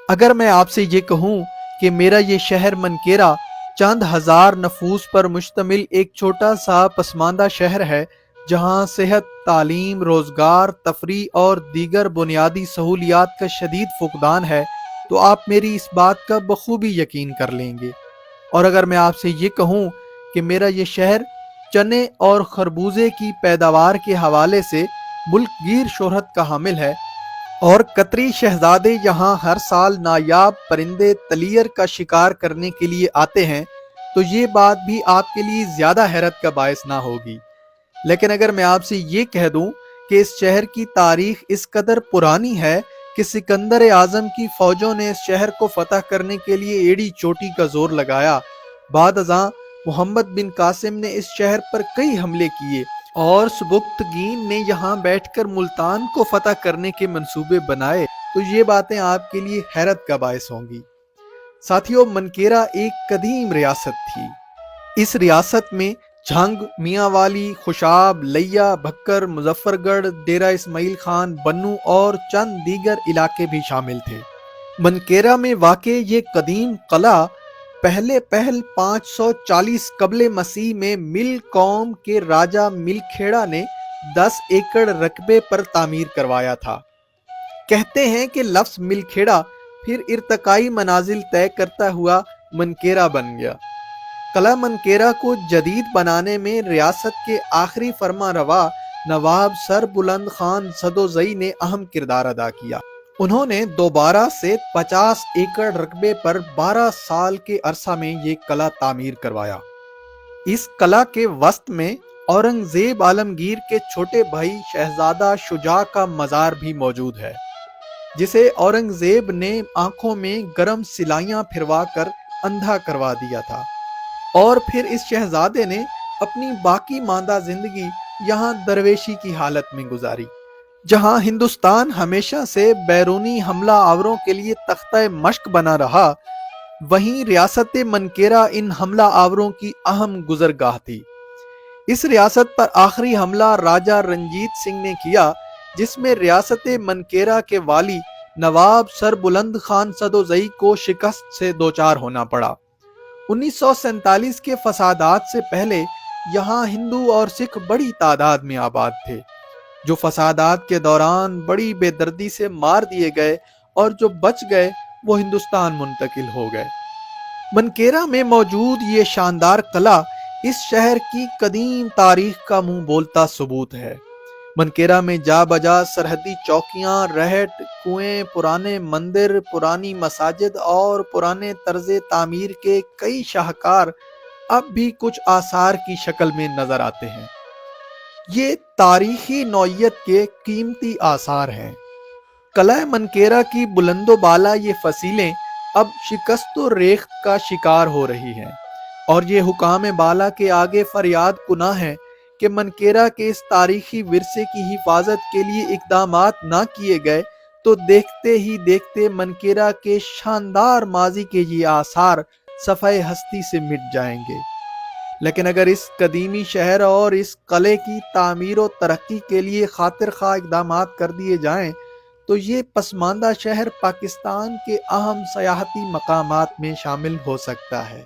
اگر میں آپ سے یہ کہوں کہ میرا یہ شہر منکیرا چند ہزار نفوس پر مشتمل ایک چھوٹا سا پسماندہ شہر ہے، جہاں صحت، تعلیم، روزگار، تفریح اور دیگر بنیادی سہولیات کا شدید فقدان ہے، تو آپ میری اس بات کا بخوبی یقین کر لیں گے۔ اور اگر میں آپ سے یہ کہوں کہ میرا یہ شہر چنے اور خربوزے کی پیداوار کے حوالے سے ملک گیر شہرت کا حامل ہے، اور قطری شہزادے یہاں ہر سال نایاب پرندے تلیر کا شکار کرنے کے لیے آتے ہیں، تو یہ بات بھی آپ کے لیے زیادہ حیرت کا باعث نہ ہوگی۔ لیکن اگر میں آپ سے یہ کہہ دوں کہ اس شہر کی تاریخ اس قدر پرانی ہے کہ سکندر اعظم کی فوجوں نے اس شہر کو فتح کرنے کے لیے ایڑی چوٹی کا زور لگایا، بعد ازاں محمد بن قاسم نے اس شہر پر کئی حملے کیے، اور سبکتگین نے یہاں بیٹھ کر ملتان کو فتح کرنے کے منصوبے بنائے، تو یہ باتیں آپ کے لیے حیرت کا باعث ہوں گی۔ ساتھیو، منکیرا ایک قدیم ریاست تھی۔ اس ریاست میں جھنگ، میاں والی، خوشاب، لیا، بھکر، مظفر گڑھ، ڈیرہ اسماعیل خان، بنو اور چند دیگر علاقے بھی شامل تھے۔ منکیرا میں واقع یہ قدیم قلعہ پہل 540 قبل مسیح میں مل قوم کے راجہ ملکھیڑا نے 10 ایکڑ رقبے پر تعمیر کروایا تھا۔ کہتے ہیں کہ لفظ ملکھیڑا پھر ارتقائی منازل طے کرتا ہوا منکیرا بن گیا۔ قلعہ منکیرا کو جدید بنانے میں ریاست کے آخری فرما روا نواب سر بلند خان سدوزئی نے اہم کردار ادا کیا۔ انہوں نے دوبارہ سے 50 ایکڑ رقبے پر 12 سال کے عرصہ میں یہ قلعہ تعمیر کروایا۔ اس قلعہ کے وسط میں اورنگزیب عالمگیر کے چھوٹے بھائی شہزادہ شجاع کا مزار بھی موجود ہے، جسے اورنگزیب نے آنکھوں میں گرم سلائیاں پھروا کر اندھا کروا دیا تھا، اور پھر اس شہزادے نے اپنی باقی ماندہ زندگی یہاں درویشی کی حالت میں گزاری۔ جہاں ہندوستان ہمیشہ سے بیرونی حملہ آوروں کے لیے تختہ مشق بنا رہا، وہیں ریاست منکیرا ان حملہ آوروں کی اہم گزرگاہ تھی۔ اس ریاست پر آخری حملہ راجہ رنجیت سنگھ نے کیا، جس میں ریاست منکیرا کے والی نواب سر بلند خان سدوزئی کو شکست سے دوچار ہونا پڑا۔ 1947 کے فسادات سے پہلے یہاں ہندو اور سکھ بڑی تعداد میں آباد تھے، جو فسادات کے دوران بڑی بے دردی سے مار دیے گئے، اور جو بچ گئے وہ ہندوستان منتقل ہو گئے۔ منکیرا میں موجود یہ شاندار قلعہ اس شہر کی قدیم تاریخ کا منہ بولتا ثبوت ہے۔ منکیرا میں جا بجا سرحدی چوکیاں، رہٹ، کنویں، پرانے مندر، پرانی مساجد اور پرانے طرز تعمیر کے کئی شاہکار اب بھی کچھ آثار کی شکل میں نظر آتے ہیں۔ یہ تاریخی نوعیت کے قیمتی آثار ہیں۔ قلعہ منکیرا کی بلند و بالا یہ فصیلیں اب شکست و ریخت کا شکار ہو رہی ہیں، اور یہ حکام بالا کے آگے فریاد کناں ہیں کہ منکیرا کے اس تاریخی ورثے کی حفاظت کے لیے اقدامات نہ کیے گئے تو دیکھتے ہی دیکھتے منکیرا کے شاندار ماضی کے یہ آثار صفحہ ہستی سے مٹ جائیں گے۔ لیکن اگر اس قدیمی شہر اور اس قلعے کی تعمیر و ترقی کے لیے خاطر خواہ اقدامات کر دیے جائیں تو یہ پسماندہ شہر پاکستان کے اہم سیاحتی مقامات میں شامل ہو سکتا ہے۔